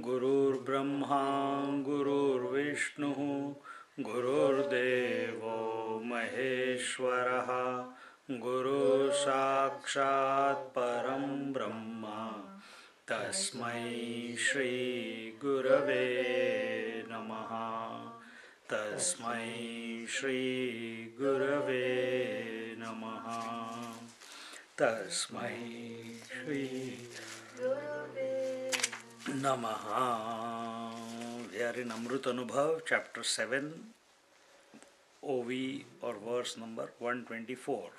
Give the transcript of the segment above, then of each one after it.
गुरुर्ब्रह्मा गुरुर्विष्णुः गुरुर्देवो महेश्वरः गुरुः साक्षात् परं ब्रह्म तस्मै श्री गुरवे नमः तस्मै श्री गुरवे नमः तस्मै Shri Namaha. We are in Amrutanubhava, chapter 7, OV or verse number 124.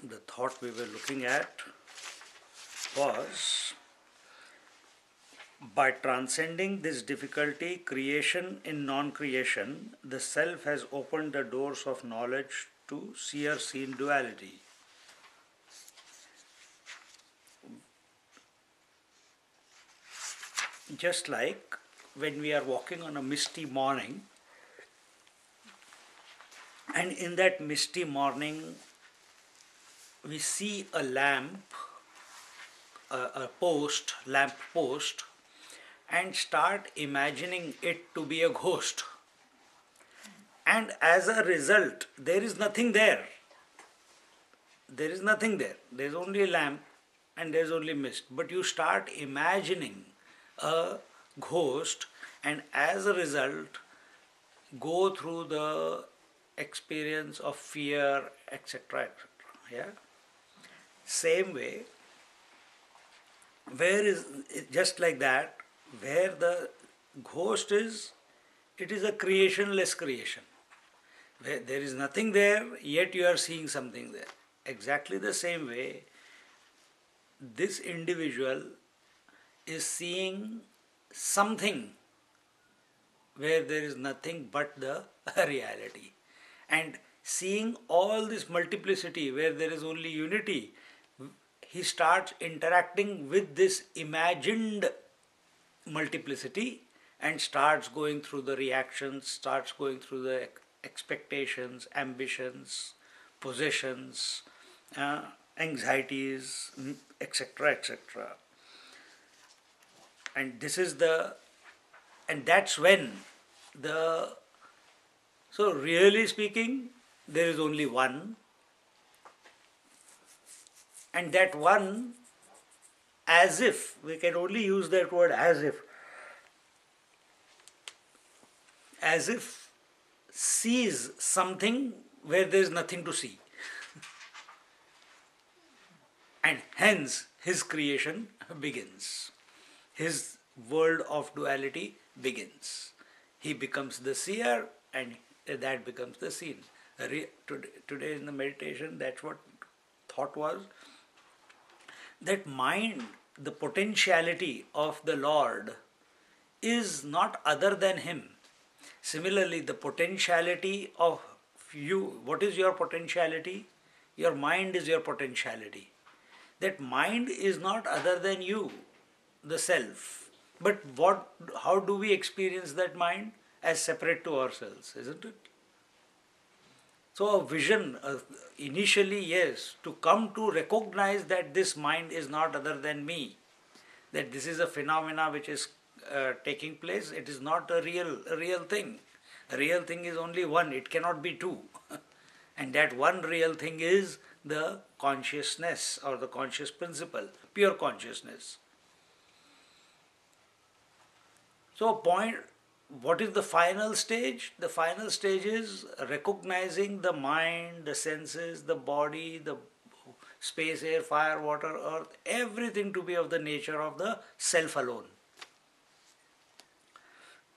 The thought we were looking at was, by transcending this difficulty, creation in non-creation, the self has opened the doors of knowledge to seer-seen duality. Just like when we are walking on a misty morning, and in that misty morning we see a lamp, lamp post, and start imagining it to be a ghost. And as a result, there is nothing there. There is nothing there. There is only a lamp and there is only mist. But you start imagining a ghost, and as a result go through the experience of fear, etc., etc. Yeah. Same way, where is just like that, where the ghost is, it is a creationless creation. Where there is nothing there, yet you are seeing something there. Exactly the same way, this individual is seeing something where there is nothing but the reality, and seeing all this multiplicity where there is only unity, he starts interacting with this imagined multiplicity and starts going through the reactions, starts going through the expectations, ambitions, possessions, anxieties, etc., etc. And this is and that's when so really speaking, there is only one, and that one, as if, we can only use that word as if sees something where there is nothing to see. And hence his creation begins. His world of duality begins. He becomes the seer, and that becomes the seen. Today in the meditation, that's what thought was. That mind, the potentiality of the Lord, is not other than Him. Similarly, the potentiality of you, what is your potentiality? Your mind is your potentiality. That mind is not other than you, the self. But how do we experience that mind? As separate to ourselves, isn't it? So a vision, initially yes, to come to recognize that this mind is not other than me, that this is a phenomena which is taking place, it is not a real thing. A real thing is only one, it cannot be two. And that one real thing is the consciousness or the conscious principle, pure consciousness. So what is the final stage? The final stage is recognizing the mind, the senses, the body, the space, air, fire, water, earth, everything to be of the nature of the self alone.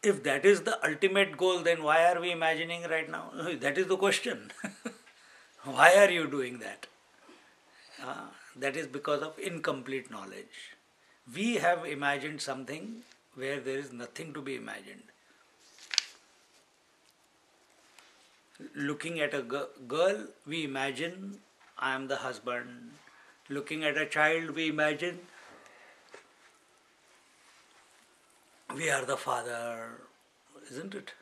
If that is the ultimate goal, then why are we imagining right now? That is the question. Why are you doing that? That is because of incomplete knowledge. We have imagined something where there is nothing to be imagined. Looking at a girl, we imagine I am the husband. Looking at a child, we imagine we are the father, isn't it?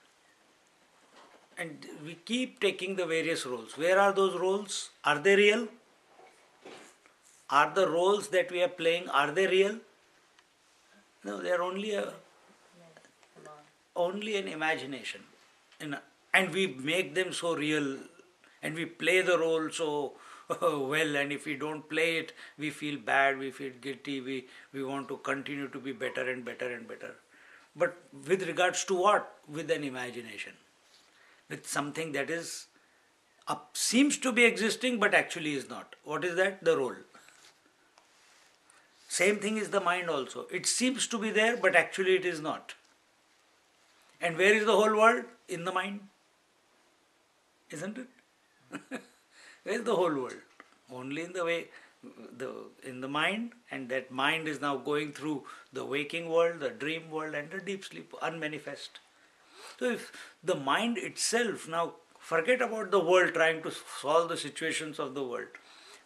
And we keep taking the various roles. Where are those roles? Are they real? Are the roles that we are playing, are they real? No, they are only an imagination. And we make them so real, and we play the role so well, and if we don't play it, we feel bad, we feel guilty, we want to continue to be better and better and better. But with regards to what? With an imagination. With something that is seems to be existing but actually is not. What is that? The role. Same thing is the mind also. It seems to be there but actually it is not. And where is the whole world? In the mind. Isn't it? Where is the whole world? Only in the way, in the mind, and that mind is now going through the waking world, the dream world, and the deep sleep, unmanifest. So if the mind itself, now forget about the world trying to solve the situations of the world.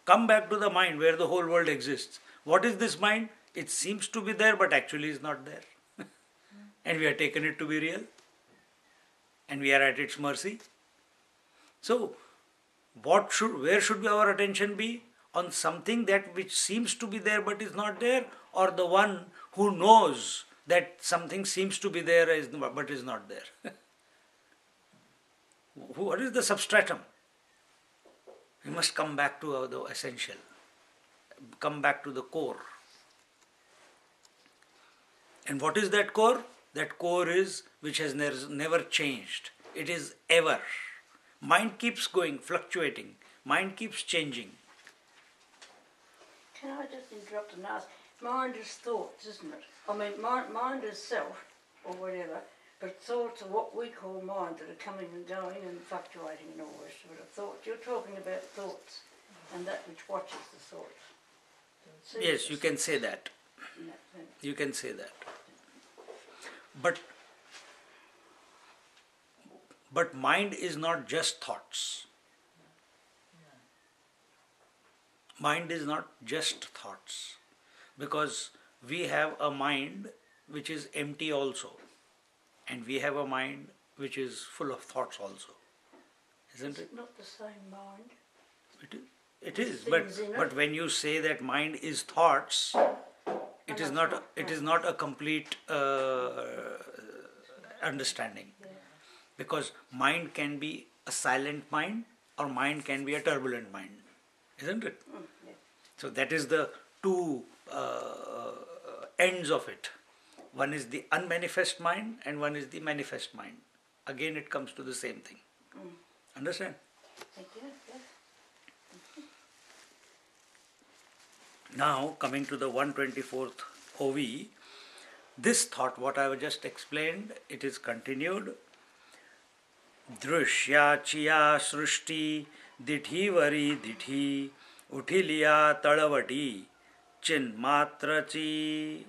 Come back to the mind where the whole world exists. What is this mind? It seems to be there but actually is not there. And we have taken it to be real. And we are at its mercy. So, where should our attention be? On something that which seems to be there but is not there, or the one who knows that something seems to be there but is not there? What is the substratum? We must come back to the essential, come back to the core. And what is that core? That core is which has never changed. It is ever. Mind keeps going, fluctuating. Mind keeps changing. Can I just interrupt and ask? Mind is thoughts, isn't it? I mean, mind is self, or whatever, but thoughts are what we call mind, that are coming and going and fluctuating and all this sort of thought. You're talking about thoughts, and that which watches the thoughts. Yes, you can say that. You can say that. But mind is not just thoughts. Mind is not just thoughts. Because we have a mind which is empty also. And we have a mind which is full of thoughts also. Isn't it? It's not the same mind. It is. But when you say that mind is thoughts, it is not a complete understanding. Because mind can be a silent mind or mind can be a turbulent mind. Isn't it? Yeah. So that is the two ends of it. One is the unmanifest mind and one is the manifest mind. Again it comes to the same thing. Understand? Thank you. Yeah. Now coming to the 124th OV, this thought what I have just explained, it is continued. Drushya chiya srushti dithi vari dithi uthiliya talavati chinmatrachi.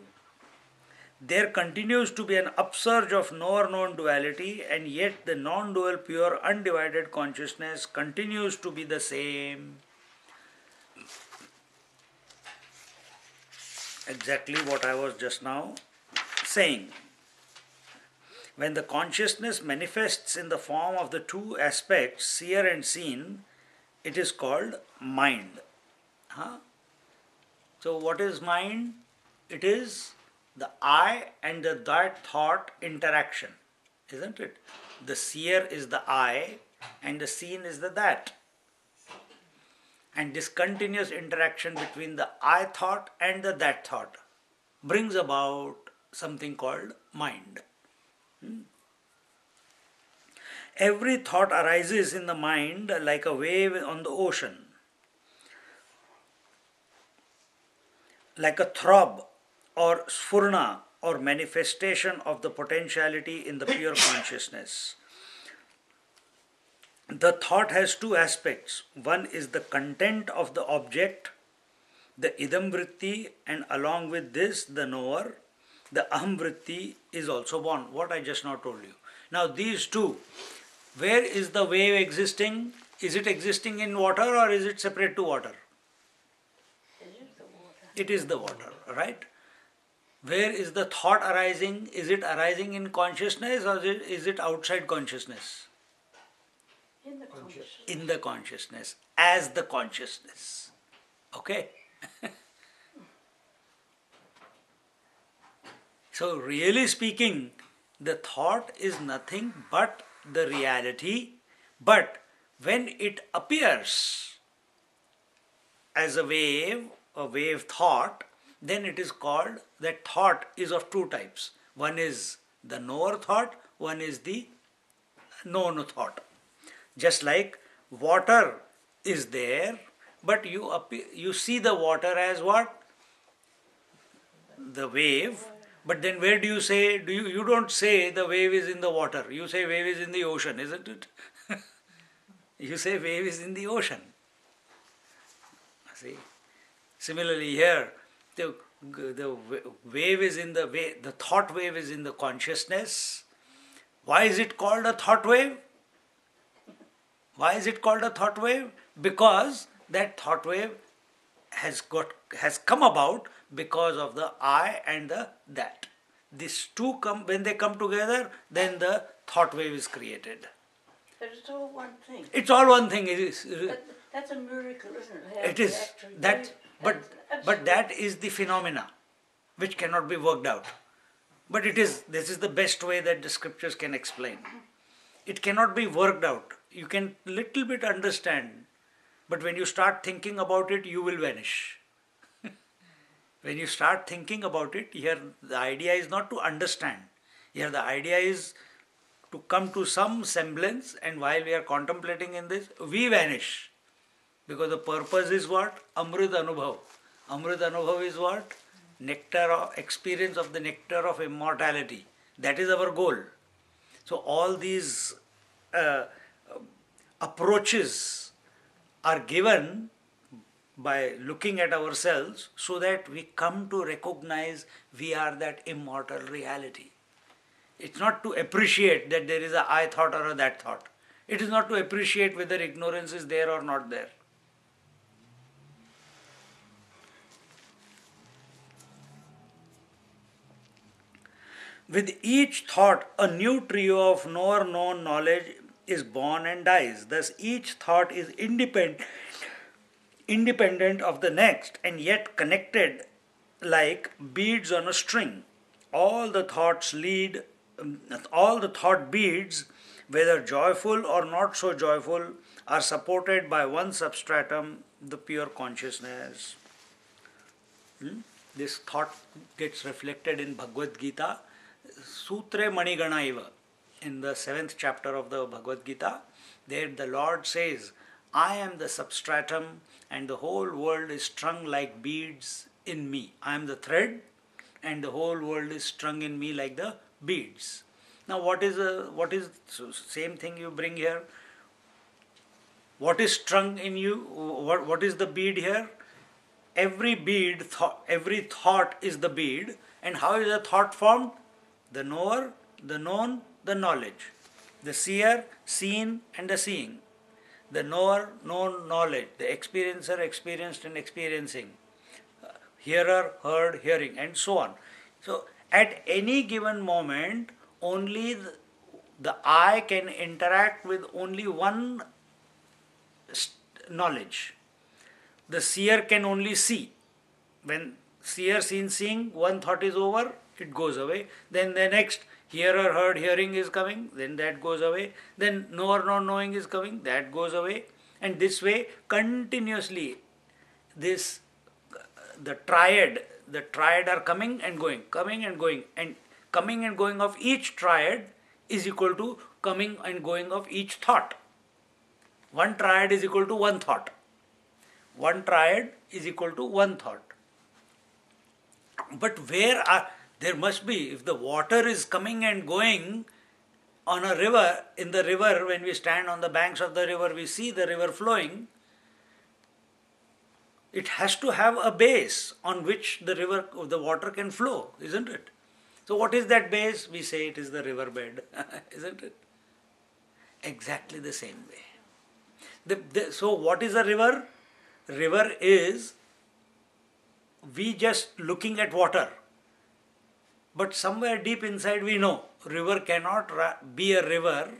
There continues to be an upsurge of knower-known duality, and yet the non-dual pure undivided consciousness continues to be the same. Exactly what I was just now saying. When the consciousness manifests in the form of the two aspects, seer and seen, it is called mind. So what is mind? It is the I and the that thought interaction, isn't it? The seer is the I and the seen is the that. And this continuous interaction between the I thought and the that thought brings about something called mind. Every thought arises in the mind like a wave on the ocean, like a throb or sphurna or manifestation of the potentiality in the pure consciousness. The thought has two aspects. One is the content of the object the idam vritti, and along with this, the knower, the aham vritti is also born. What I just now told you. Now these two, where is the wave existing? Is it existing in water or is it separate to water? It is the water, right? Where is the thought arising? Is it arising in consciousness or is it outside consciousness? In the consciousness. In the consciousness, as the consciousness. Okay? So, really speaking, the thought is nothing but the reality, but when it appears as a wave thought, then it is called, that thought is of two types. One is the knower thought, one is the known thought. Just like water is there, but you see the water as what? The wave. But then where do you say, you don't say the wave is in the water, you say wave is in the ocean, isn't it? You say wave is in the ocean. See? Similarly here, the wave is in the thought wave is in the consciousness. Why is it called a thought wave? Why is it called a thought wave? Because that thought wave has come about because of the I and the that. These two when they come together, then the thought wave is created. But it's all one thing. It's all one thing. That's a miracle, isn't it? It is. But that is the phenomena which cannot be worked out. But this is the best way that the scriptures can explain. It cannot be worked out. You can little bit understand, but when you start thinking about it, you will vanish. When you start thinking about it, here the idea is not to understand. Here the idea is to come to some semblance, and while we are contemplating in this, we vanish. Because the purpose is what? Amrutanubhava. Amrutanubhava is what? Nectar of experience of the nectar of immortality. That is our goal. So all these approaches are given by looking at ourselves so that we come to recognize we are that immortal reality. It's not to appreciate that there is a I thought or a that thought. It is not to appreciate whether ignorance is there or not there. With each thought, a new trio of knower-known knowledge is born and dies. Thus, each thought is independent of the next and yet connected like beads on a string. All the thought beads, whether joyful or not so joyful, are supported by one substratum, the pure consciousness. This thought gets reflected in Bhagavad Gita, Sutre Manigana Iva. In the 7th chapter of the Bhagavad Gita, there the Lord says, I am the substratum and the whole world is strung like beads in me. I am the thread and the whole world is strung in me like the beads. Now what is same thing you bring here? What is strung in you? What is the bead here? Every bead, every thought is the bead. And how is a thought formed? The knower, the known, the knowledge. The seer, seen, and the seeing. The knower, known, knowledge. The experiencer, experienced and experiencing. Hearer, heard, hearing, and so on. So, at any given moment, only the I can interact with only one knowledge. The seer can only see. When seer, seen, seeing, one thought is over, it goes away. Then the next hearer, heard, hearing is coming, then that goes away. Then knower, known, knowing is coming, that goes away. And this way, continuously, the triad are coming and going, and coming and going of each triad is equal to coming and going of each thought. One triad is equal to one thought. One triad is equal to one thought. But there must be, if the water is coming and going on a river, in the river, when we stand on the banks of the river, we see the river flowing. It has to have a base on which the water can flow, isn't it? So what is that base? We say it is the river bed, isn't it? Exactly the same way. So what is a river? River is we just looking at water. But somewhere deep inside we know river cannot be a river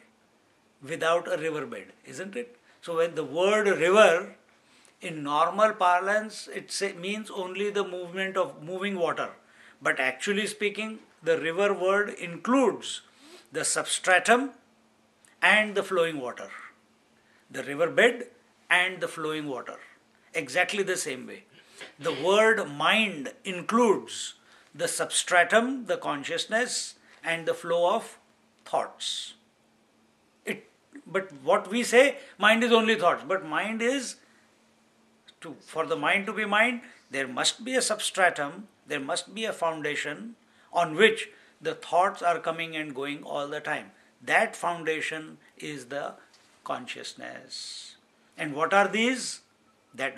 without a riverbed, isn't it? So when the word river in normal parlance means only the movement of moving water. But actually speaking, the river word includes the substratum and the flowing water. The river bed and the flowing water. Exactly the same way. The word mind includes the substratum, the consciousness, and the flow of thoughts. But what we say, mind is only thoughts. But mind is, for the mind to be mind, there must be a substratum, there must be a foundation on which the thoughts are coming and going all the time. That foundation is the consciousness. And what are these? That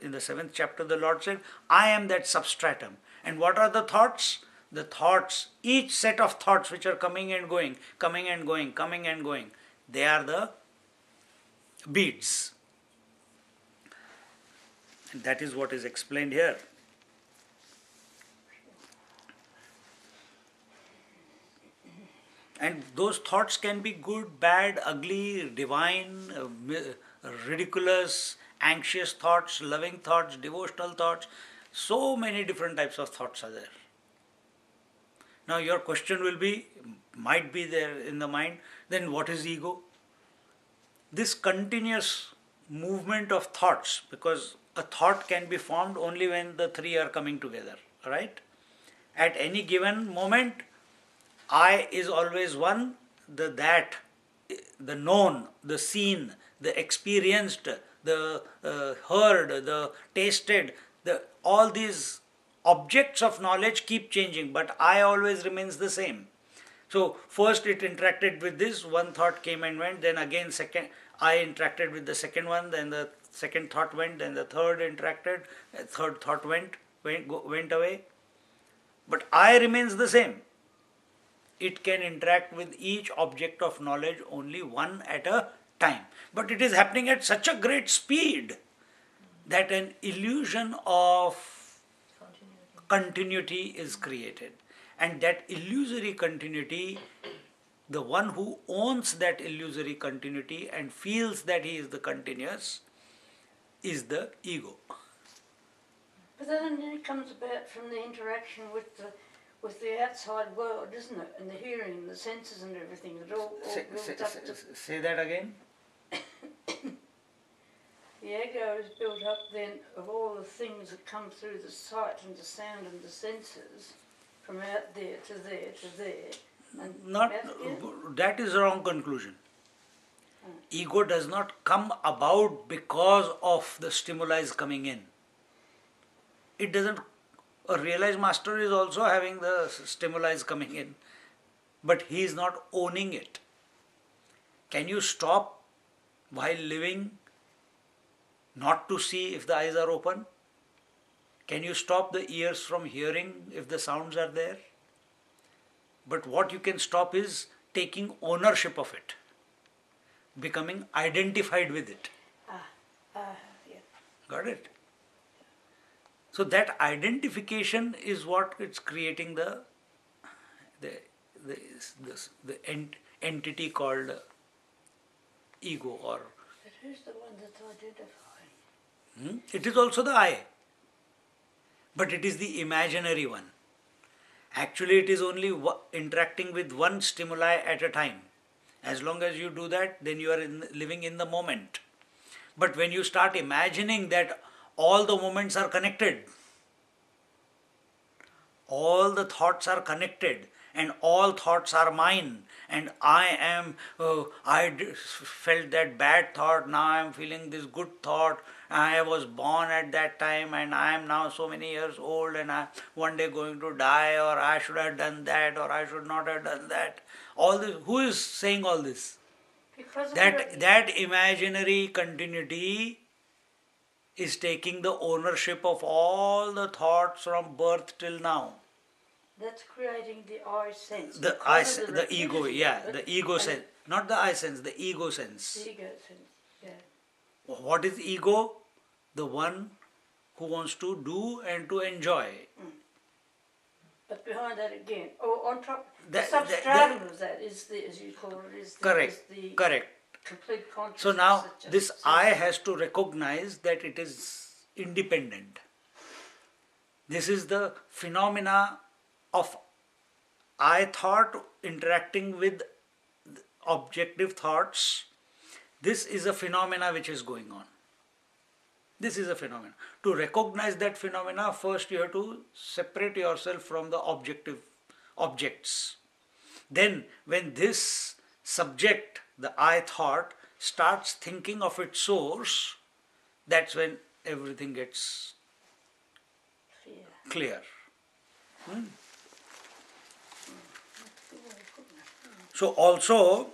in the 7th chapter the Lord said, I am that substratum. And what are the thoughts? The thoughts, each set of thoughts which are coming and going, coming and going, coming and going, they are the beads. And that is what is explained here. And those thoughts can be good, bad, ugly, divine, ridiculous, anxious thoughts, loving thoughts, devotional thoughts. So many different types of thoughts are there. Now your question will be, might be there in the mind, then what is ego? This continuous movement of thoughts, because a thought can be formed only when the three are coming together, right? At any given moment, I is always one, the that, the known, the seen, the experienced, the heard, the tasted, all these objects of knowledge keep changing, but I always remains the same. So first it interacted with this, one thought came and went, then again second, I interacted with the second one, then the second thought went, then the third interacted, third thought went away. But I remains the same. It can interact with each object of knowledge only one at a time. But it is happening at such a great speed that an illusion of continuity is created. And that illusory continuity, the one who owns that illusory continuity and feels that he is the continuous, is the ego. But then it comes about from the interaction with the outside world, isn't it? And the hearing and the senses and everything. It all builds up to... Say that again. The ego is built up then of all the things that come through the sight and the sound and the senses, from out there to there to there. And that is a wrong conclusion. Ego does not come about because of the stimuli coming in. It doesn't. A realized master is also having the stimuli coming in, but he is not owning it. Can you stop while living not to see if the eyes are open? Can you stop the ears from hearing if the sounds are there? But what you can stop is taking ownership of it, becoming identified with it. Yeah. Got it? So that identification is what it's creating the entity called ego. Or but who's the one that's identifying? It is also the I, but it is the imaginary one. Actually, it is only interacting with one stimuli at a time. As long as you do that, then you are living in the moment. But when you start imagining that all the moments are connected, all the thoughts are connected, and all thoughts are mine, and I felt that bad thought, now I am feeling this good thought, I was born at that time and I am now so many years old and I am one day going to die, or I should have done that, or I should not have done that. All this, who is saying all this? That imaginary continuity is taking the ownership of all the thoughts from birth till now. That's creating the I sense. The the ego, yeah, the ego sense. Not the I sense, the ego sense. The ego sense, yeah. What is ego? The one who wants to do and to enjoy. But behind that again, or on top, That- the substratum of that is the, as you call it, is the, Correct, is the correct. complete consciousness. So now that just this says- I has to recognize that it is independent. This is the phenomena of I thought interacting with objective thoughts. This is a phenomena which is going on. This is a phenomena. To recognize that phenomena, first you have to separate yourself from the objective objects. Then when this subject, the I thought, starts thinking of its source, that's when everything gets fear. clear. So also,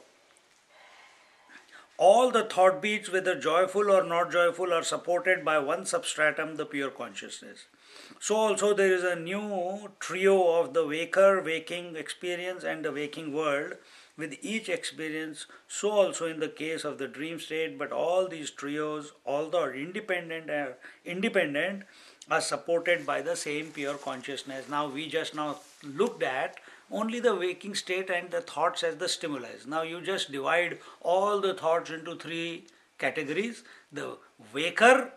all the thought beats, whether joyful or not joyful, are supported by one substratum, the pure consciousness. So also there is a new trio of the waker, waking experience and the waking world, with each experience, so also in the case of the dream state, but all these trios, although independent, are supported by the same pure consciousness. Now we just now looked at only the waking state and the thoughts as the stimuli. Now you just divide all the thoughts into three categories. The waker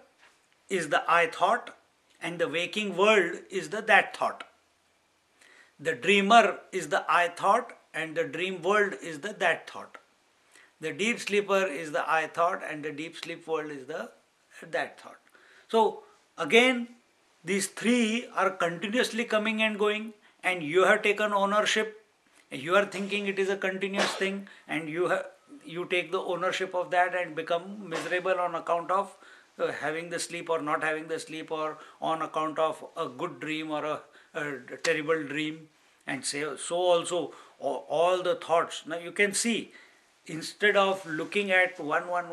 is the I thought, and the waking world is the that thought. The dreamer is the I thought, and the dream world is the that thought. The deep sleeper is the I thought, and the deep sleep world is the that thought. So again, these three are continuously coming and going, and you have taken ownership. You are thinking it is a continuous thing, and you take the ownership of that and become miserable on account of having the sleep or not having the sleep, or on account of a good dream or a terrible dream, and say so also all the thoughts. Now you can see, instead of looking at one what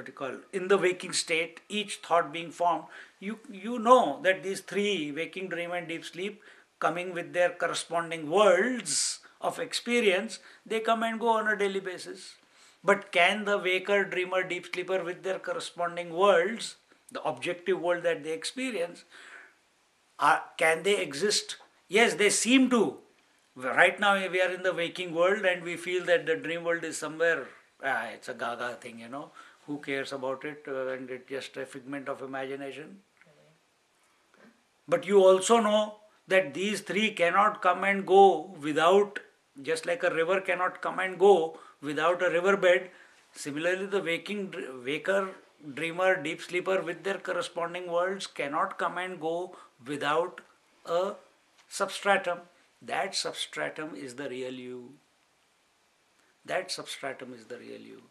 you call in the waking state, each thought being formed, you know that these three, waking, dream and deep sleep, coming with their corresponding worlds of experience, they come and go on a daily basis. But can the waker, dreamer, deep sleeper with their corresponding worlds, the objective world that they experience, can they exist? Yes, they seem to. Right now we are in the waking world and we feel that the dream world is somewhere, it's a gaga thing, who cares about it, and it's just a figment of imagination. But you also know that these three cannot come and go without, just like a river cannot come and go without a riverbed. Similarly, the waker, dreamer, deep sleeper with their corresponding worlds cannot come and go without a substratum. That substratum is the real you. That substratum is the real you.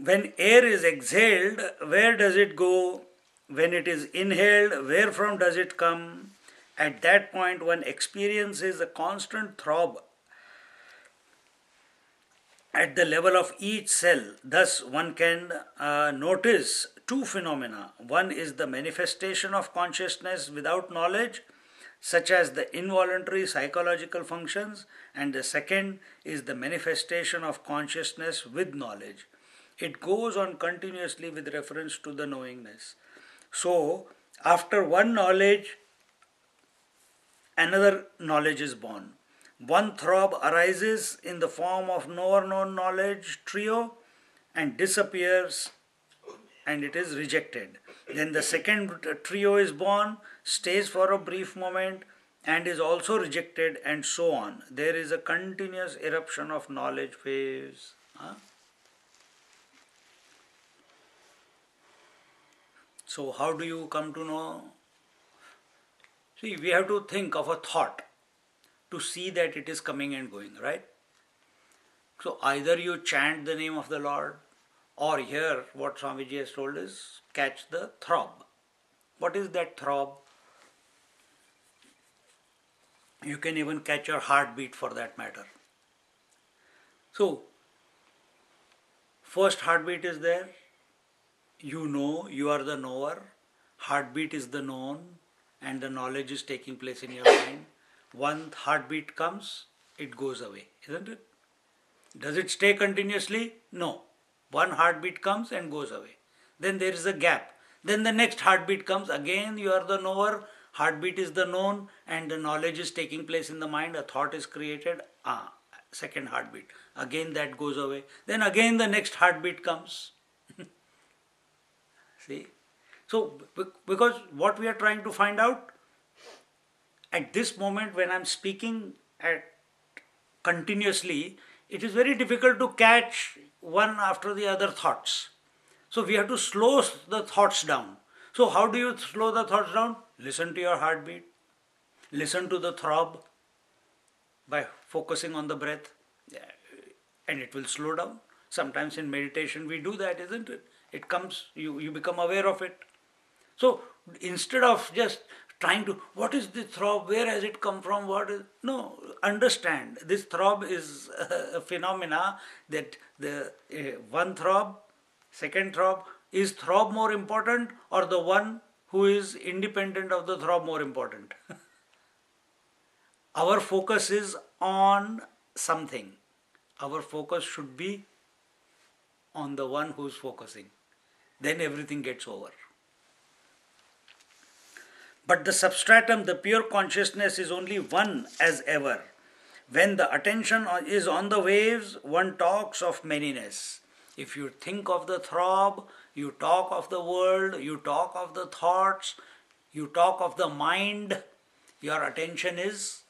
When air is exhaled, where does it go? When it is inhaled, where from does it come? At that point, one experiences a constant throb at the level of each cell. Thus, one can notice two phenomena. One is the manifestation of consciousness without knowledge, such as the involuntary psychological functions, and the second is the manifestation of consciousness with knowledge. It goes on continuously with reference to the knowingness. So, after one knowledge, another knowledge is born. One throb arises in the form of knower known knowledge trio and disappears, and it is rejected. Then the second trio is born, stays for a brief moment, and is also rejected, and so on. There is a continuous eruption of knowledge waves. So how do you come to know? See, we have to think of a thought to see that it is coming and going, right? So either you chant the name of the Lord, or here what Swamiji has told is catch the throb. What is that throb? You can even catch your heartbeat for that matter. So First heartbeat is there. You know, you are the knower. Heartbeat is the known, and the knowledge is taking place in your mind. One heartbeat comes, it goes away, isn't it? Does it stay continuously? No. One heartbeat comes and goes away. Then there is a gap. Then the next heartbeat comes. Again, you are the knower. Heartbeat is the known, and the knowledge is taking place in the mind. A thought is created. Second heartbeat. Again, that goes away. Then again, the next heartbeat comes. See? So, because what we are trying to find out, at this moment when I am speaking continuously, it is very difficult to catch one after the other thoughts. So we have to slow the thoughts down. So how do you slow the thoughts down? Listen to your heartbeat. Listen to the throb by focusing on the breath, and it will slow down. Sometimes in meditation we do that, isn't it? It comes, you become aware of it. So instead of just trying to, what is the throb, where has it come from, no, understand. This throb is a phenomena that the one throb, second throb, is throb more important or the one who is independent of the throb more important? Our focus is on something. Our focus should be on the one who is focusing. Then everything gets over. But the substratum, the pure consciousness, is only one as ever. When the attention is on the waves, one talks of manyness. If you think of the throb, you talk of the world, you talk of the thoughts, you talk of the mind, your attention is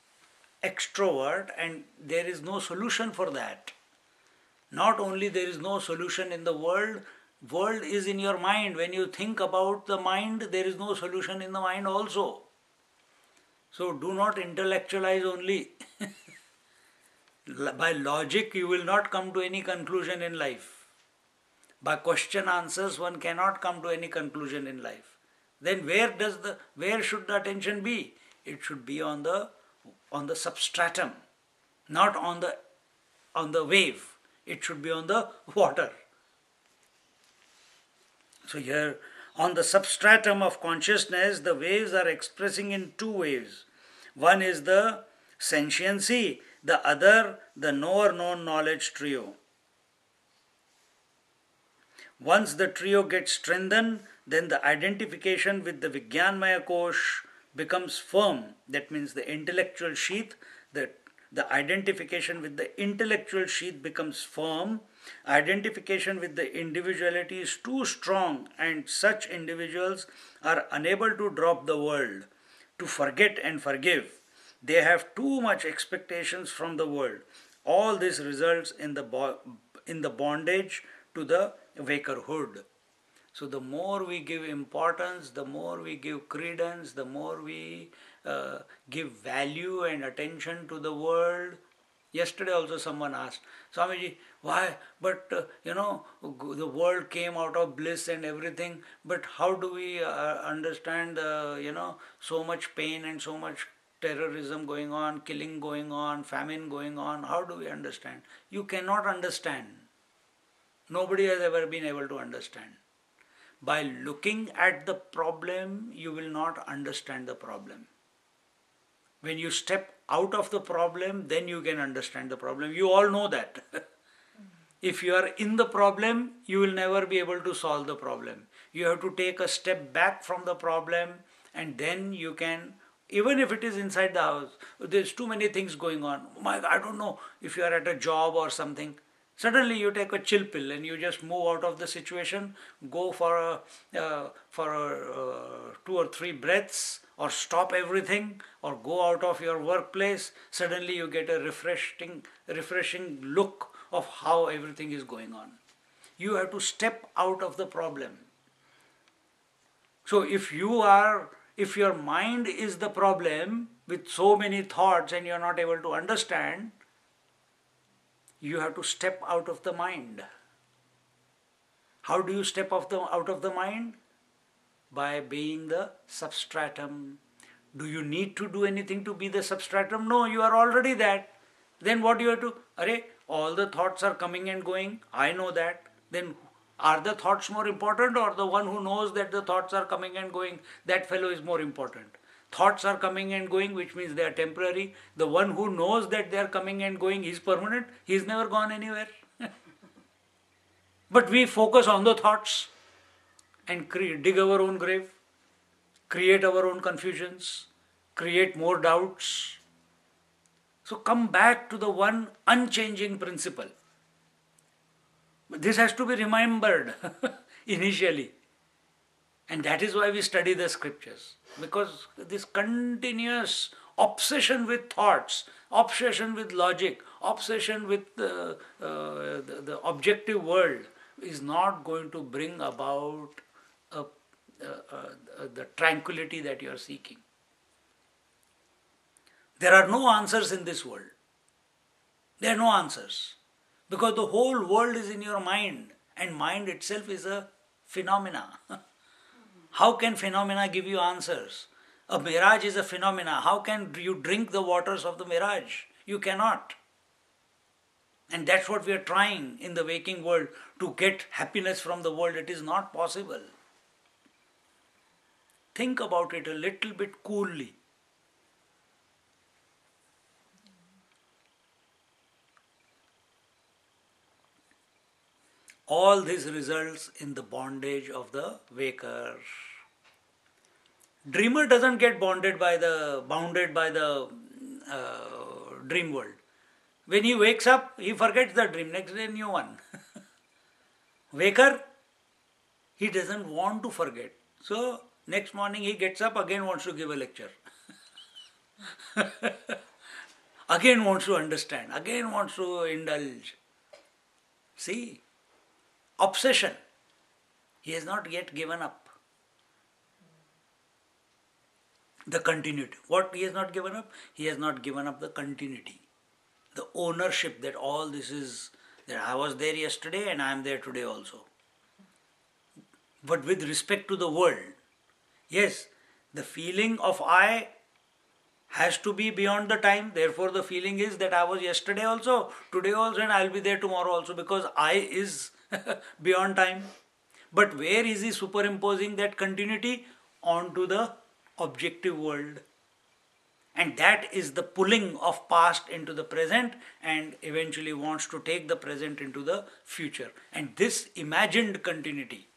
extrovert, and there is no solution for that. Not only there is no solution in the world is in your mind. When you think about the mind, there is no solution in the mind also. So do not intellectualize only. By logic you will not come to any conclusion in life. By question answers one cannot come to any conclusion in life. Then where should the attention be? It should be on the substratum, not on the wave. It should be on the water. So here, on the substratum of consciousness, the waves are expressing in two waves. One is the sentiency, the other the knower-known knowledge trio. Once the trio gets strengthened, then the identification with the Vijnanmaya Kosh becomes firm. That means the intellectual sheath, the identification with the intellectual sheath becomes firm. Identification with the individuality is too strong, and such individuals are unable to drop the world, to forget and forgive. They have too much expectations from the world. All this results in the bondage to the wakerhood. So the more we give importance, the more we give credence, the more we give value and attention to the world. Yesterday also someone asked, Swamiji, why? But the world came out of bliss and everything, but how do we understand, so much pain and so much terrorism going on, killing going on, famine going on? How do we understand? You cannot understand. Nobody has ever been able to understand. By looking at the problem, you will not understand the problem. When you step out of the problem, then you can understand the problem. You all know that. If you are in the problem, you will never be able to solve the problem. You have to take a step back from the problem, and then you can, even if it is inside the house, there's too many things going on. I don't know if you are at a job or something. Suddenly you take a chill pill and you just move out of the situation, go for 2 or 3 breaths, or stop everything, or go out of your workplace. Suddenly you get a refreshing look of how everything is going on. You have to step out of the problem. So if your mind is the problem with so many thoughts and you are not able to understand, you have to step out of the mind. How do you step out of the mind? By being the substratum. Do you need to do anything to be the substratum? No, you are already that. Then what do you have to? All the thoughts are coming and going. I know that. Then are the thoughts more important, or the one who knows that the thoughts are coming and going, that fellow is more important? Thoughts are coming and going, which means they are temporary. The one who knows that they are coming and going is permanent. He is never gone anywhere. But we focus on the thoughts and dig our own grave, create our own confusions, create more doubts. So come back to the one unchanging principle. But this has to be remembered initially. And that is why we study the scriptures. Because this continuous obsession with thoughts, obsession with logic, obsession with the objective world is not going to bring about the tranquility that you are seeking. There are no answers in this world. There are no answers. Because the whole world is in your mind, and mind itself is a phenomena. How can phenomena give you answers? A mirage is a phenomena. How can you drink the waters of the mirage? You cannot. And that's what we are trying in the waking world, to get happiness from the world. It is not possible. Think about it a little bit coolly. All this results in the bondage of the waker. Dreamer doesn't get bounded by the dream world. When he wakes up, he forgets the dream. Next day, new one. Waker, he doesn't want to forget. So, next morning he gets up, again wants to give a lecture. Again wants to understand. Again wants to indulge. See? Obsession. He has not yet given up. The continuity. What he has not given up? He has not given up the continuity. The ownership that all this is, that I was there yesterday and I am there today also. But with respect to the world, yes, the feeling of I has to be beyond the time. Therefore the feeling is that I was yesterday also, today also, and I will be there tomorrow also, because I is beyond time. But where is he superimposing that continuity? Onto the objective world. And that is the pulling of past into the present, and eventually wants to take the present into the future. And this imagined continuity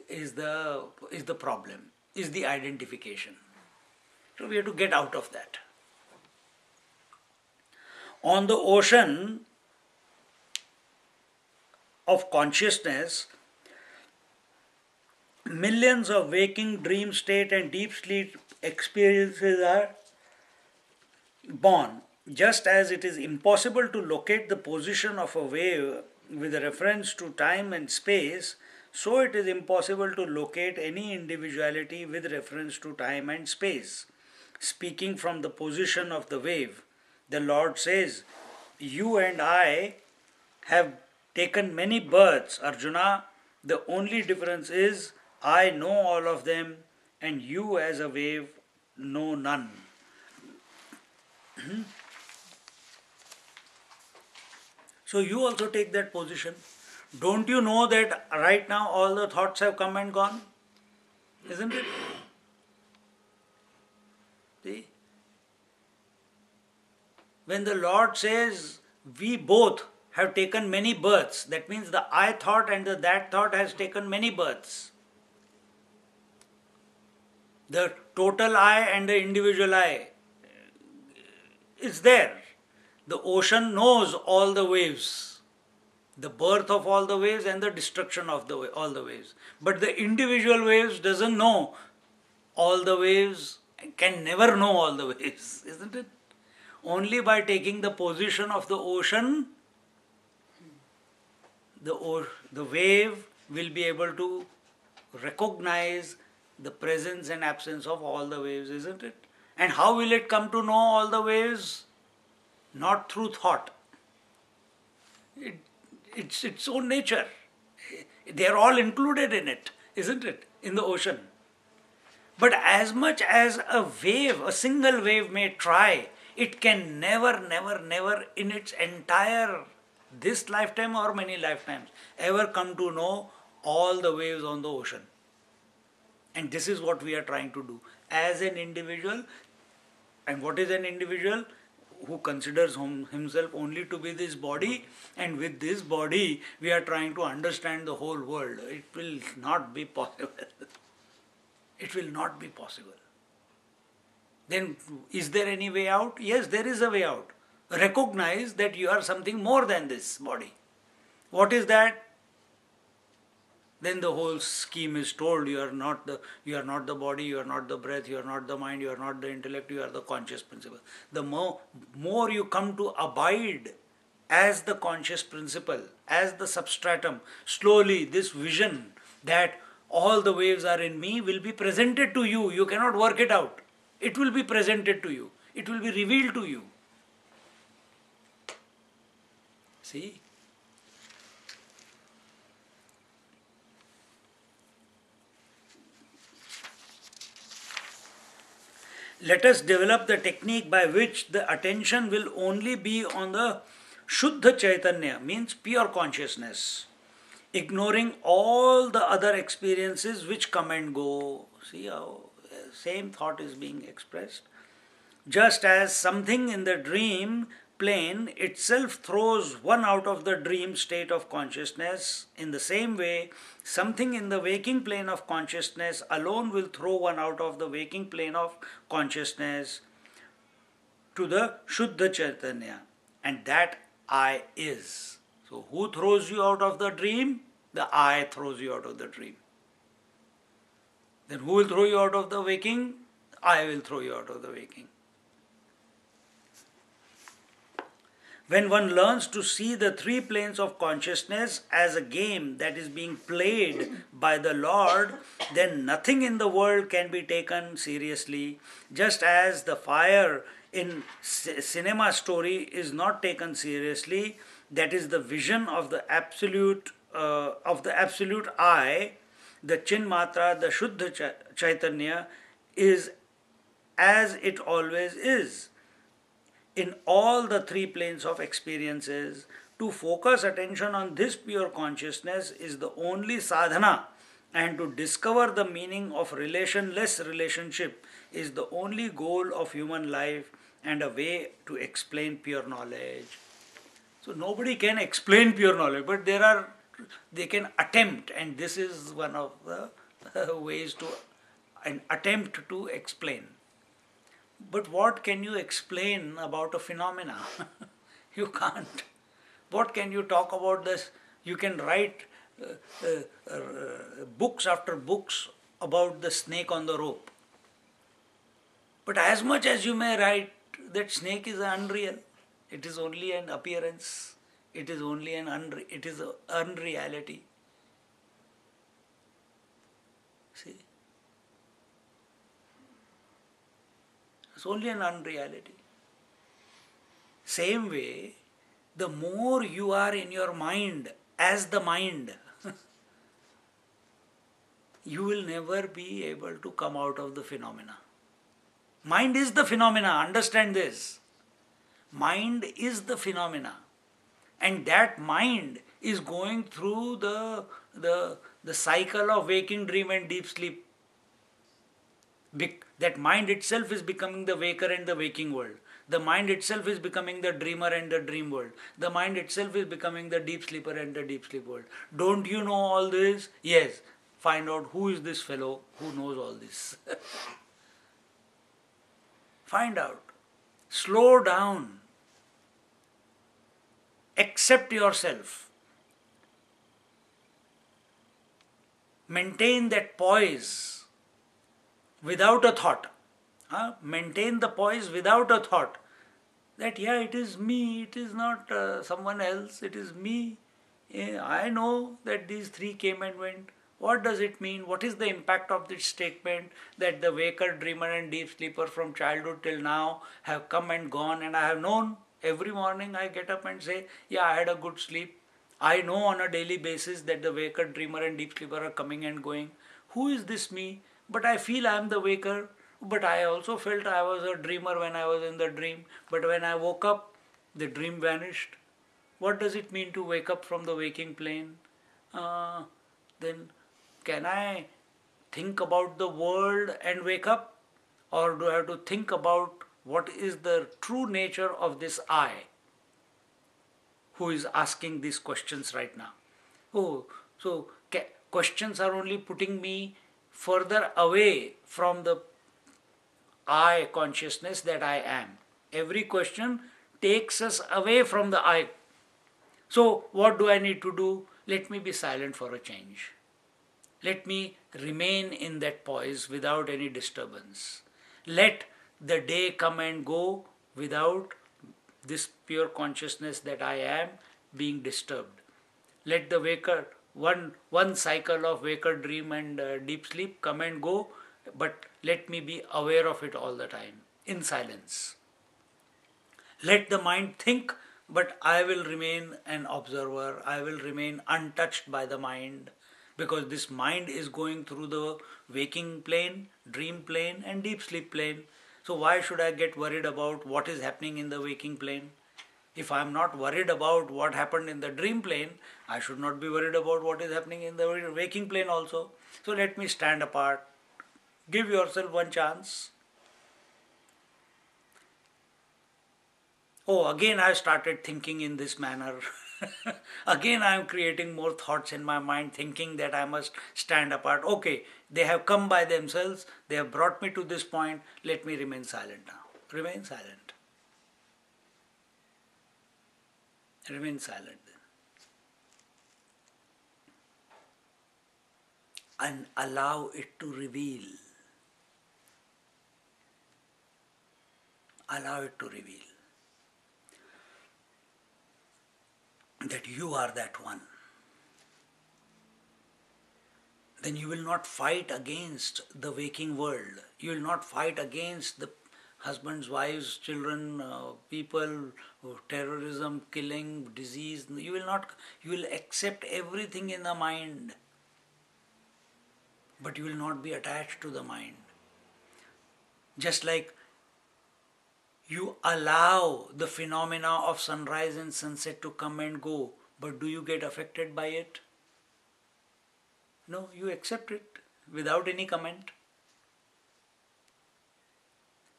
is the problem, is the identification. So we have to get out of that. On the ocean of consciousness, millions of waking, dream state and deep sleep experiences are born. Just as it is impossible to locate the position of a wave with reference to time and space, so it is impossible to locate any individuality with reference to time and space. Speaking from the position of the wave, the Lord says, "You and I have taken many births, Arjuna. The only difference is I know all of them, and you as a wave know none." So you also take that position. Don't you know that right now all the thoughts have come and gone? Isn't it? See? When the Lord says, we both have taken many births, that means the I thought and the that thought has taken many births. The total I and the individual I is there. The ocean knows all the waves, the birth of all the waves and the destruction of all the waves. But the individual waves doesn't know all the waves, can never know all the waves, isn't it? Only by taking the position of the ocean, the wave will be able to recognize the presence and absence of all the waves, isn't it? And how will it come to know all the waves? Not through thought. It's its own nature. They are all included in it, isn't it? In the ocean. But as much as a wave, a single wave may try, it can never in its entire this lifetime or many lifetimes, ever come to know all the waves on the ocean. And this is what we are trying to do as an individual. And what is an individual? Who considers himself only to be this body, and with this body we are trying to understand the whole world. It will not be possible. It will not be possible. Then is there any way out? Yes, there is a way out. Recognize that you are something more than this body. What is that? Then the whole scheme is told. You are not the body, you are not the breath, you are not the mind, you are not the intellect, you are the conscious principle. The more you come to abide as the conscious principle, as the substratum, slowly this vision that all the waves are in me will be presented to you. You cannot work it out. It will be presented to you. It will be revealed to you. See? Let us develop the technique by which the attention will only be on the Shuddha Chaitanya, means pure consciousness, ignoring all the other experiences which come and go. See how same thought is being expressed. Just as something in the dream plane itself throws one out of the dream state of consciousness, in the same way, something in the waking plane of consciousness alone will throw one out of the waking plane of consciousness to the Shuddha Chaitanya, and that I is. So, who throws you out of the dream? The I throws you out of the dream. Then who will throw you out of the waking? I will throw you out of the waking. When one learns to see the three planes of consciousness as a game that is being played by the Lord, then nothing in the world can be taken seriously. Just as the fire in cinema story is not taken seriously, that is the vision of the absolute I, the Chinmatra, the Shuddha Chaitanya, is as it always is. In all the three planes of experiences, to focus attention on this pure consciousness is the only sadhana, and to discover the meaning of relationless relationship is the only goal of human life and a way to explain pure knowledge. So nobody can explain pure knowledge, but they can attempt, and this is one of the ways to an attempt to explain. But what can you explain about a phenomena? You can't. What can you talk about this? You can write books after books about the snake on the rope. But as much as you may write, that snake is unreal. It is only an appearance. It is only an unreality. See? It's only an unreality. Same way, the more you are in your mind as the mind, you will never be able to come out of the phenomena. Mind is the phenomena, understand this. Mind is the phenomena. And that mind is going through the cycle of waking, dream and deep sleep. That mind itself is becoming the waker and the waking world. The mind itself is becoming the dreamer and the dream world. The mind itself is becoming the deep sleeper and the deep sleep world. Don't you know all this? Yes. Find out who is this fellow who knows all this. Find out. Slow down. Accept yourself. Maintain that poise. Without a thought. Maintain the poise without a thought. That it is me, it is not someone else, it is me. I know that these three came and went. What does it mean? What is the impact of this statement that the waker, dreamer and deep sleeper from childhood till now have come and gone, and I have known every morning I get up and say, I had a good sleep. I know on a daily basis that the waker, dreamer and deep sleeper are coming and going. Who is this me? But I feel I am the waker, but I also felt I was a dreamer when I was in the dream. But when I woke up, the dream vanished. What does it mean to wake up from the waking plane? Then can I think about the world and wake up? Or do I have to think about what is the true nature of this I who is asking these questions right now? Oh, so questions are only putting me further away from the I consciousness that I am. Every question takes us away from the I. So, what do I need to do? Let me be silent for a change. Let me remain in that poise without any disturbance. Let the day come and go without this pure consciousness that I am being disturbed. Let the waker, one cycle of waker, dream and deep sleep come and go, but let me be aware of it all the time, in silence. Let the mind think, but I will remain an observer. I will remain untouched by the mind, because this mind is going through the waking plane, dream plane and deep sleep plane. So why should I get worried about what is happening in the waking plane? If I am not worried about what happened in the dream plane, I should not be worried about what is happening in the waking plane also. So let me stand apart. Give yourself one chance. Oh, again I started thinking in this manner. Again I am creating more thoughts in my mind, thinking that I must stand apart. Okay, they have come by themselves. They have brought me to this point. Let me remain silent now. Remain silent. Remain silent then. And allow it to reveal. Allow it to reveal that you are that one. Then you will not fight against the waking world. You will not fight against the husbands, wives, children, people, terrorism, killing, disease. You will not. You will accept everything in the mind, but you will not be attached to the mind. Just like you allow the phenomena of sunrise and sunset to come and go, but do you get affected by it? No, you accept it without any comment.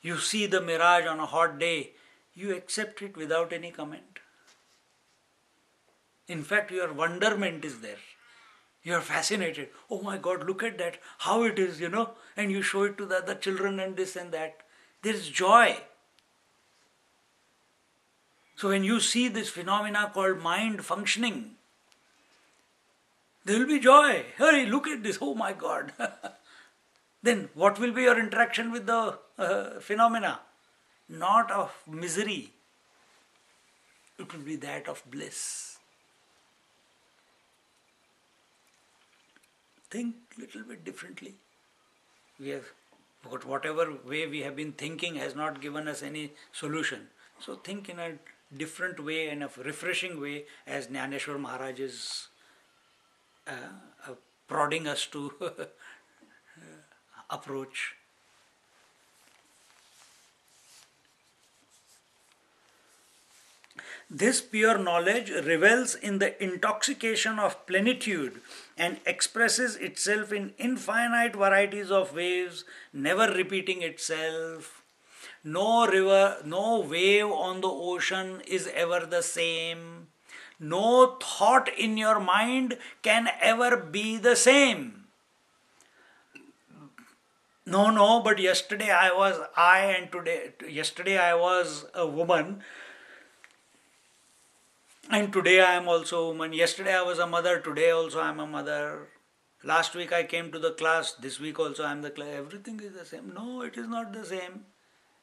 You see the mirage on a hot day, you accept it without any comment. In fact, your wonderment is there. You are fascinated. Oh my God, look at that, how it is, and you show it to the other children and this and that. There is joy. So when you see this phenomena called mind functioning, there will be joy. Hey, look at this, oh my God. Then what will be your interaction with the phenomena? Not of misery. It will be that of bliss. Think a little bit differently. Whatever way we have been thinking has not given us any solution. So think in a different way, in a refreshing way, as Jnaneshwar Maharaj is prodding us to approach. This pure knowledge revels in the intoxication of plenitude and expresses itself in infinite varieties of waves, never repeating itself. No river, no wave on the ocean is ever the same. No thought in your mind can ever be the same. No, but yesterday I was yesterday I was a woman, and today I am also a woman. Yesterday I was a mother, today also I am a mother. Last week I came to the class, this week also I am the class. Everything is the same. No, it is not the same.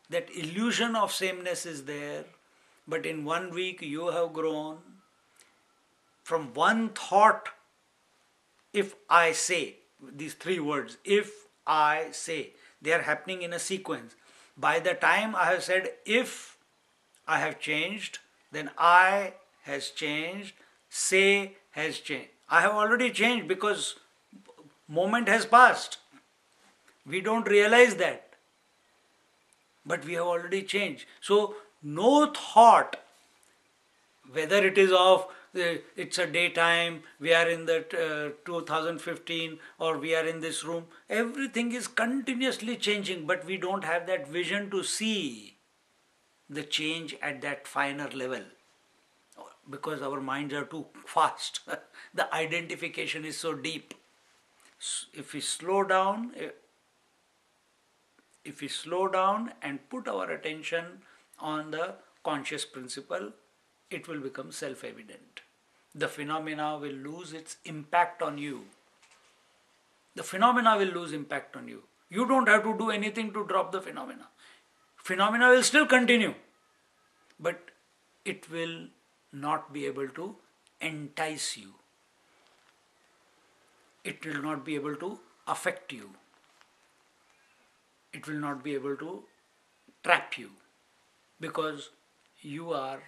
That illusion of sameness is there, but in 1 week you have grown. From one thought, if I say, these 3 words, if I say, they are happening in a sequence. By the time I have said if I have changed, then I has changed, say has changed. I have already changed because moment has passed. We don't realize that. But we have already changed. So no thought Whether it is of it's a daytime, we are in the 2015, or we are in this room, everything is continuously changing, but we don't have that vision to see the change at that finer level because our minds are too fast. The identification is so deep. If we slow down, and put our attention on the conscious principle, it will become self-evident. The phenomena will lose its impact on you. The phenomena will lose impact on you. You don't have to do anything to drop the phenomena. Phenomena will still continue, but it will not be able to entice you. It will not be able to affect you. It will not be able to trap you, because you are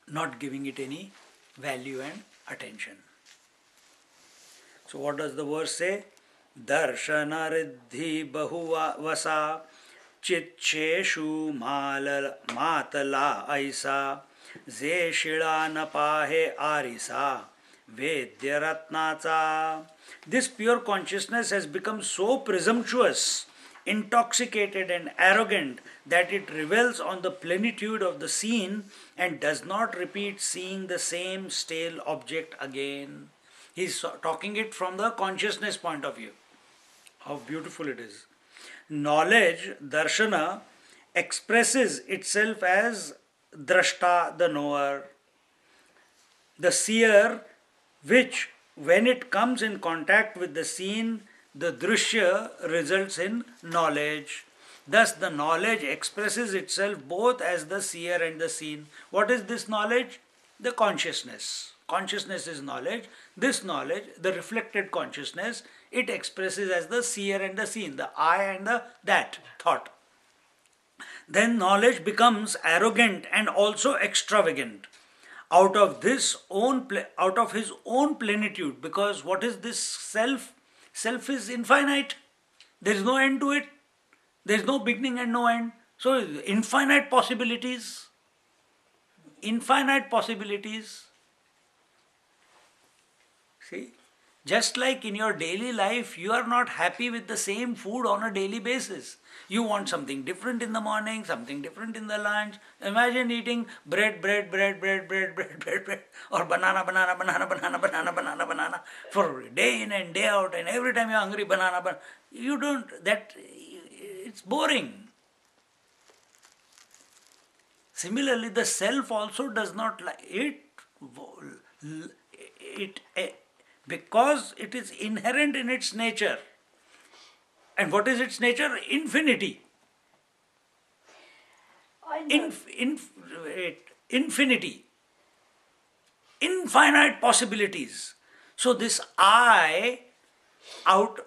not giving it any value and attention. So what does the verse say? Darshana riddhi bahuvasa chitcheshu matala aisa zeshila napahe arisa vedyaratnacha. This pure consciousness has become so presumptuous, intoxicated and arrogant that it revels on the plenitude of the seen and does not repeat seeing the same stale object again. He is talking it from the consciousness point of view. How beautiful it is. Knowledge, darshana, expresses itself as drashta, the knower, the seer, which when it comes in contact with the seen, the drishya results in knowledge. Thus the knowledge expresses itself both as the seer and the seen. What is this knowledge? The consciousness. Consciousness is knowledge. This knowledge, the reflected consciousness, it expresses as the seer and the seen, the I and the that thought. Then knowledge becomes arrogant and also extravagant out of his own plenitude, because what is this self? Self is infinite. There is no end to it. There is no beginning and no end. So infinite possibilities. Infinite possibilities. See? Just like in your daily life, you are not happy with the same food on a daily basis. You want something different in the morning, something different in the lunch. Imagine eating bread, or banana for day in and day out, and every time you're hungry, banana. You don't, it's boring. Similarly, the self also does not like it. Because it is inherent in its nature. And what is its nature? Infinity. Infinity. Infinite possibilities. So this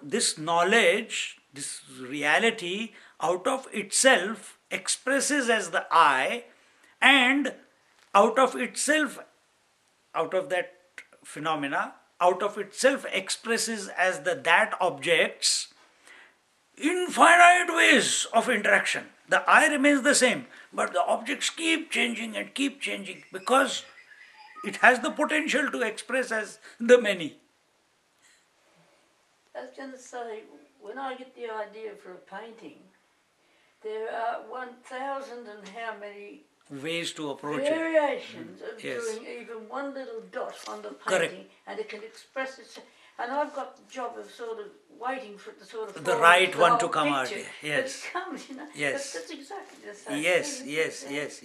this knowledge, this reality, out of itself expresses as the I, and out of itself, out of that phenomena, out of itself expresses as the that objects infinite ways of interaction. The I remains the same, but the objects keep changing and keep changing because it has the potential to express as the many. I was going to say, when I get the idea for a painting, there are 1,000 and how many ways to approach variations of Yes. doing even one little dot on the painting. Correct. And it can express itself. And I've got the job of sort of waiting for it to sort of The fall right into the one whole to come out. picture. Yes. But it comes, Yes. That's exactly the same.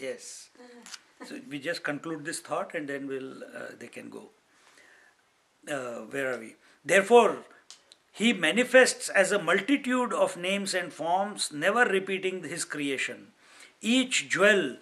Yes. So we just conclude this thought and then they can go. Where are we? Therefore, he manifests as a multitude of names and forms, never repeating his creation. Each jewel,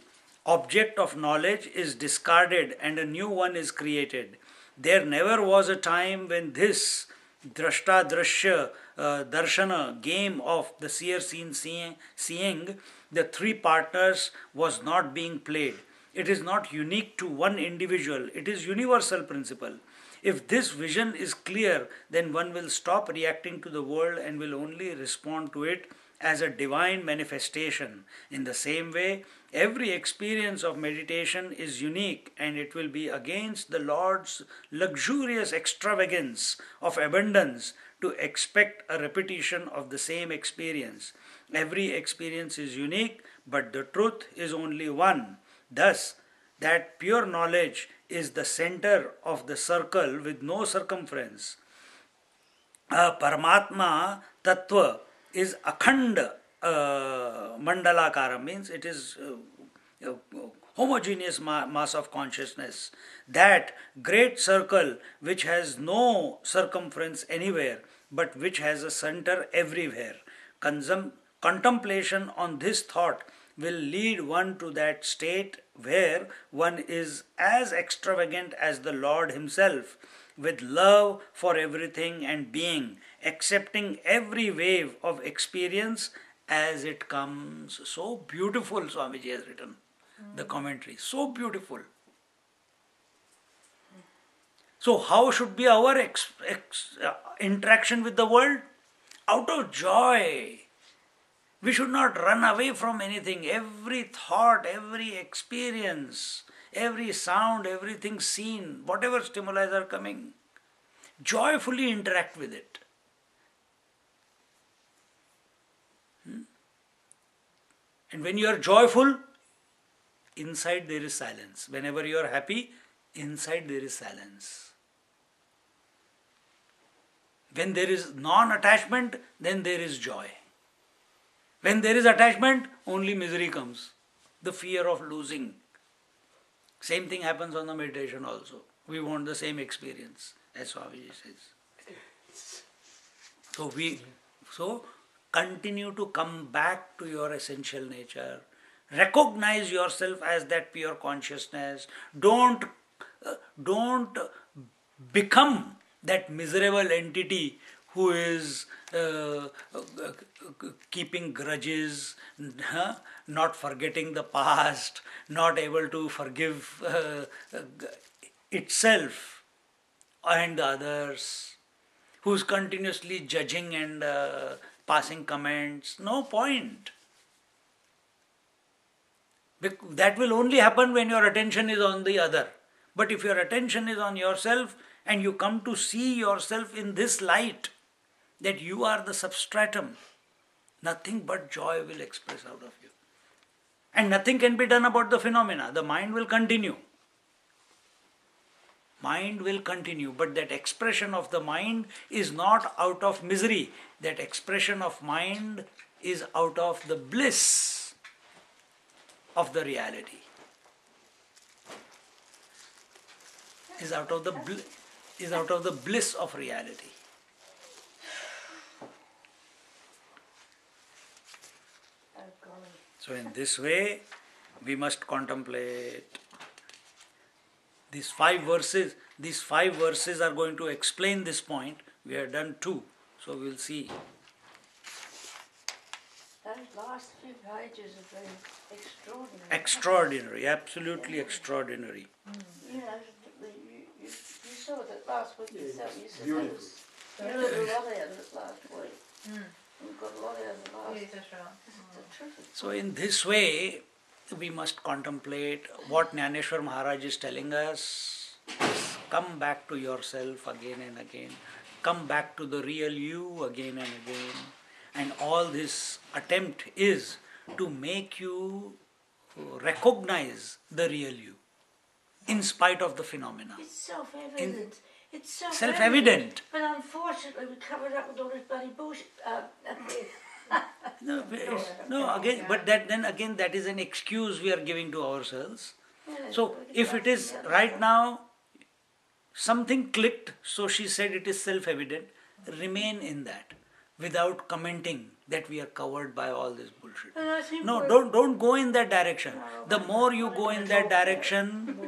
object of knowledge, is discarded and a new one is created. There never was a time when this drashta drashya darshana game of the seer seeing the three partners was not being played. It is not unique to one individual, it is universal principle. If this vision is clear, then one will stop reacting to the world and will only respond to it as a divine manifestation. In the same way, every experience of meditation is unique, and it will be against the Lord's luxurious extravagance of abundance to expect a repetition of the same experience. Every experience is unique, but the truth is only one. Thus, that pure knowledge is the center of the circle with no circumference. Paramatma Tattva is akhand mandalakara, means it is homogeneous mass of consciousness. That great circle which has no circumference anywhere but which has a center everywhere. Contemplation on this thought will lead one to that state where one is as extravagant as the Lord Himself, with love for everything and being, accepting every wave of experience as it comes. So beautiful, Swamiji has written the commentary. So beautiful. So how should be our interaction with the world? Out of joy. We should not run away from anything. Every thought, every experience, every sound, everything seen, whatever stimuli are coming, joyfully interact with it. And when you are joyful, inside there is silence. Whenever you are happy, inside there is silence. When there is non-attachment, then there is joy. When there is attachment, only misery comes. The fear of losing. Same thing happens on the meditation also. We want the same experience, as Swamiji says. So continue to come back to your essential nature. Recognize yourself as that pure consciousness. Don't become that miserable entity who is keeping grudges, not forgetting the past, not able to forgive itself and the others, who's continuously judging and passing comments. No point. That will only happen when your attention is on the other. But if your attention is on yourself and you come to see yourself in this light, that you are the substratum, nothing but joy will express out of you. And nothing can be done about the phenomena. The mind will continue. Mind will continue, but that expression of the mind is not out of misery. That expression of mind is out of the bliss of the reality. Is out of the bliss of reality. So in this way, we must contemplate these 5 verses. These 5 verses are going to explain this point. We have done 2, so we'll see. Those last few pages have been extraordinary. Extraordinary, absolutely extraordinary. You know, you saw that last week yourself. You said you learned a lot out of it last week. We've got a lot out of the last. Yes, that's right. So in this way, we must contemplate what Jnaneshwar Maharaj is telling us. Come back to yourself again and again. Come back to the real you again and again. And all this attempt is to make you recognize the real you, in spite of the phenomena. It's self-evident. It's self-evident. But unfortunately, we covered up with all this bloody bullshit. Again, that is an excuse we are giving to ourselves. So, if it is right now, something clicked, so she said it is self-evident, remain in that, without commenting that we are covered by all this bullshit. No, don't go in that direction. The more you go in that direction,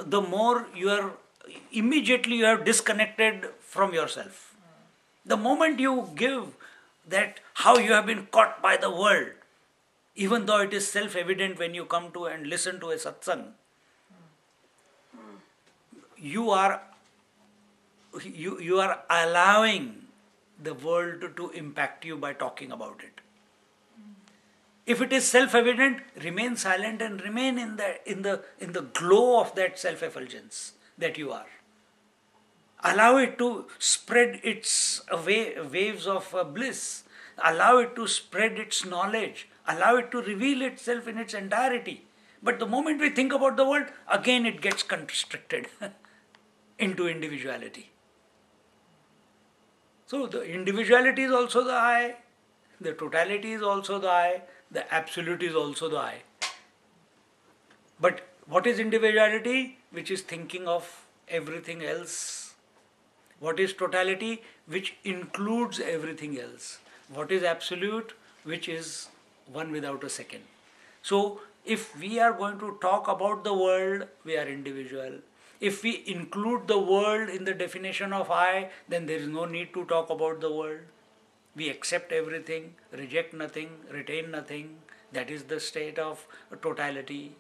the more you are immediately you have disconnected from yourself. The moment you give that how you have been caught by the world, even though it is self-evident when you come to and listen to a satsang, you are allowing the world to impact you by talking about it. If it is self-evident, remain silent and remain in the glow of that self-effulgence that you are. Allow it to spread its waves of bliss. Allow it to spread its knowledge. Allow it to reveal itself in its entirety. But the moment we think about the world, again it gets constricted into individuality. So the individuality is also the I, the totality is also the I, the absolute is also the I. But what is individuality? Which is thinking of everything else. What is totality? Which includes everything else. What is absolute? Which is one without a second. So if we are going to talk about the world, we are individual. If we include the world in the definition of I, then there is no need to talk about the world. We accept everything, reject nothing, retain nothing. That is the state of totality.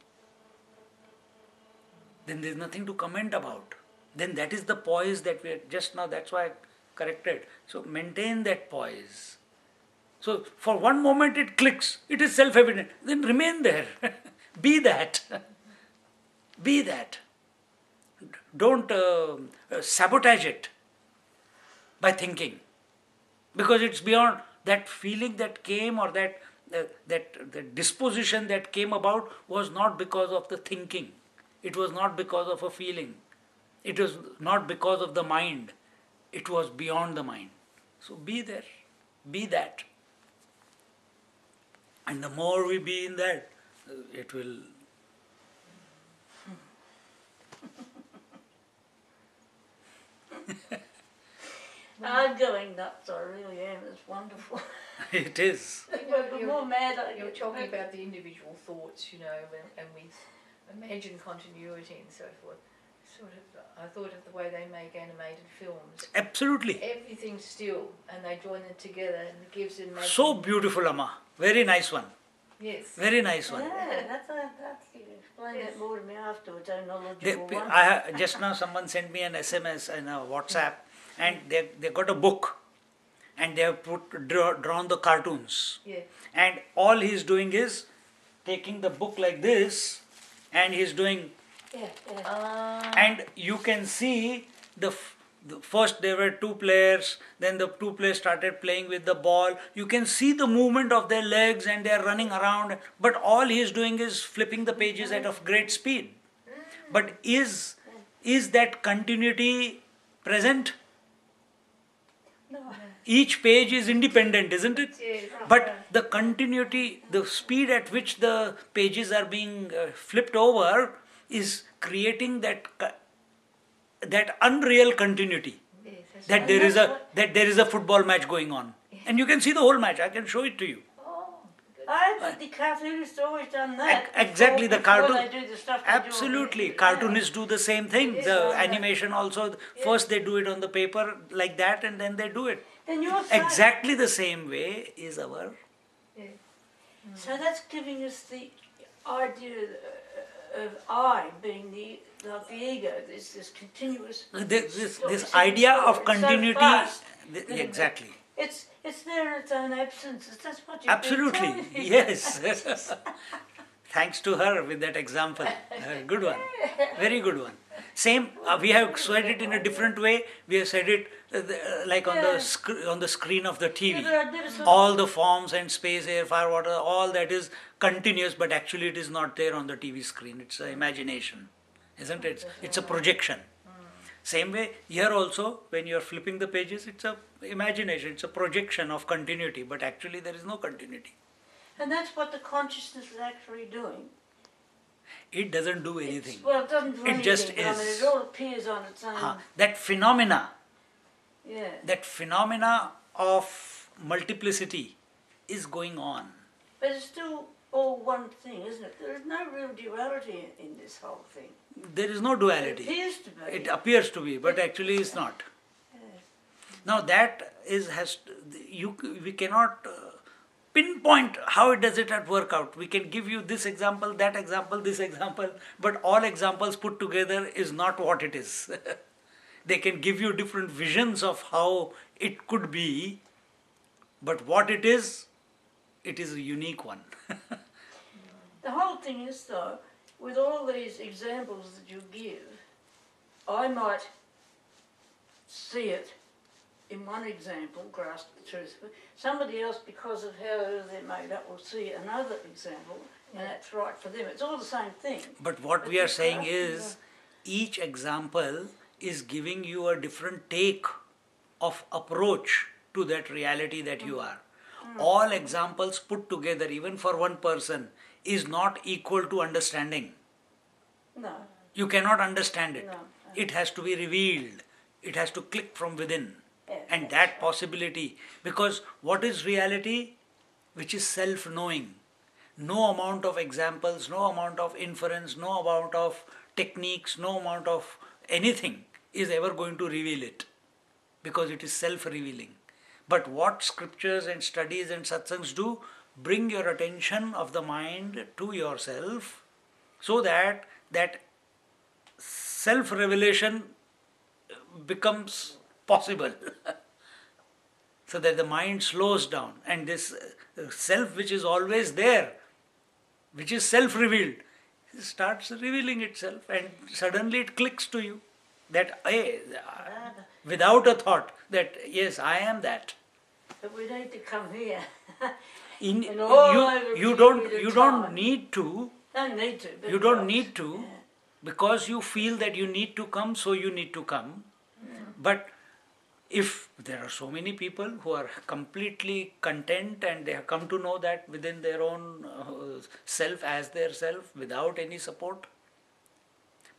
Then there is nothing to comment about. Then that is the poise that we are just now, that's why I corrected. So maintain that poise. So for one moment it clicks, it is self-evident. Then remain there. Be that. Be that. Don't sabotage it by thinking. Because it's beyond that feeling that came, or that disposition that came about was not because of the thinking. It was not because of a feeling. It was not because of the mind. It was beyond the mind. So be there. Be that. And the more we be in that, it will... I'm going nuts, I really am. It's wonderful. It is. But the more mad I You're get, talking about the individual thoughts, and we imagine continuity and so forth. I thought of the way they make animated films. Absolutely. Everything's still, and they join it together, and it gives it. So beautiful, Amma. Very nice one. Yes. Very nice one. yeah, that's you explain that more to me afterwards. I'm knowledgeable one. Just now someone sent me an SMS and a WhatsApp, and they got a book, and they have drawn the cartoons. Yeah. And all he's doing is taking the book like this, and he's doing... and you can see the first there were two players, then the two players started playing with the ball. You can see the movement of their legs and they are running around, but all he is doing is flipping the pages at a great speed. But is that continuity present? No. Each page is independent, isn't it? Yes. But the continuity, the speed at which the pages are being flipped over is creating that unreal continuity. Yes, that's That right. there is a football match going on, and you can see the whole match. I can show it to you. But the cartoonists always done that. Exactly, the before cartoon. They do the stuff they Absolutely, do. cartoonists do the same thing. Yes, The I know. animation also. First they do it on the paper like that, and then they do it. Then you're saying, Exactly the same way is our... so that's giving us the idea of I being the ego, this continuous... This idea of It's so continuity... fast. Exactly. It's there in its own absence. That's what you've Absolutely, been telling me. yes. Thanks to her with that example. Good one. Very good one. Same, we have said it in a different way. We have said it like on the screen of the TV. Yeah, but I never saw All the forms and space, air, fire, water, all that is continuous, but actually it is not there on the TV screen. It's an imagination, isn't it? It's a projection. Same way, here also, when you are flipping the pages, it's a imagination, it's a projection of continuity, but actually there is no continuity. And that's what the consciousness is actually doing. It doesn't do anything. Well, it doesn't do It anything. just I mean, is. it all appears on its own. That Yeah. phenomena of multiplicity is going on. But it's still all one thing, isn't it? There is no real duality in this whole thing. There is no It duality. appears to be. It appears to be, but actually is not. Yes. Now that we cannot pinpoint how does it work out. We can give you this example, that example, this example, but all examples put together is not what it is. They can give you different visions of how it could be, but what it is a unique one. The whole thing is, though, with all these examples that you give, I might see it in one example, grasp the truth, but somebody else, because of how they're made up, will see another example, and that's right for them. It's all the same thing. But what we are saying is, each example is giving you a different take of approach to that reality that you are. All examples put together, even for one person, is not equal to understanding. No. You cannot understand it. No. It has to be revealed. It has to click from within. Yeah, And that possibility, because what is reality? Which is self-knowing. No amount of examples, no amount of inference, no amount of techniques, no amount of anything is ever going to reveal it, because it is self-revealing. But what scriptures and studies and satsangs do, bring your attention of the mind to yourself, so that that self-revelation becomes possible. So that the mind slows down, and this self which is always there, which is self-revealed, starts revealing itself, and suddenly it clicks to you that, hey, without a thought, that yes, I am that. But we need to come here. In, And all over you a don't period of you don't time. need to. Don't need to. But You don't it need does. to, Yeah. because you feel that you need to come, so you need to come. But if there are so many people who are completely content and they have come to know that within their own self as their self without any support.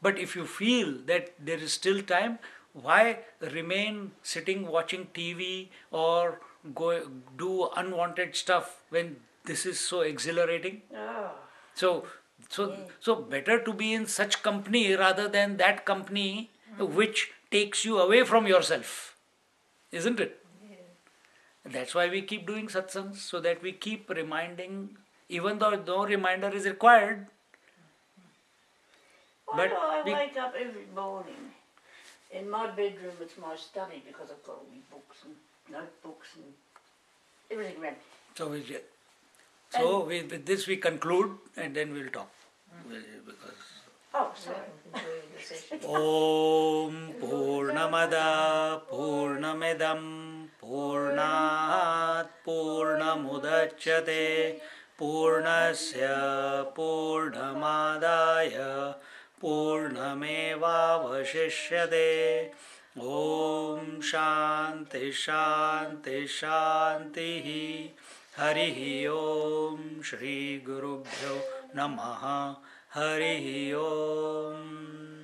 But if you feel that there is still time, why remain sitting watching TV or go do unwanted stuff when this is so exhilarating? Oh, So better to be in such company rather than that company which takes you away from yourself. Isn't it? That's why we keep doing satsangs, so that we keep reminding, even though no reminder is required. why But do I we- wake up every morning? In my bedroom, it's my study, because I've got all my books and notebooks and everything around. With this we conclude, and then we'll talk. Because Oh, sorry. Conclude the session. Om Purnamada Purnamidam Purnat Purnamudachyate Purnasya Purnamadaya Purnamevavashishyate. Om Shanti Shanti Shanti. Harihi Om Shri Gurubhyo Namaha. Harihi Om.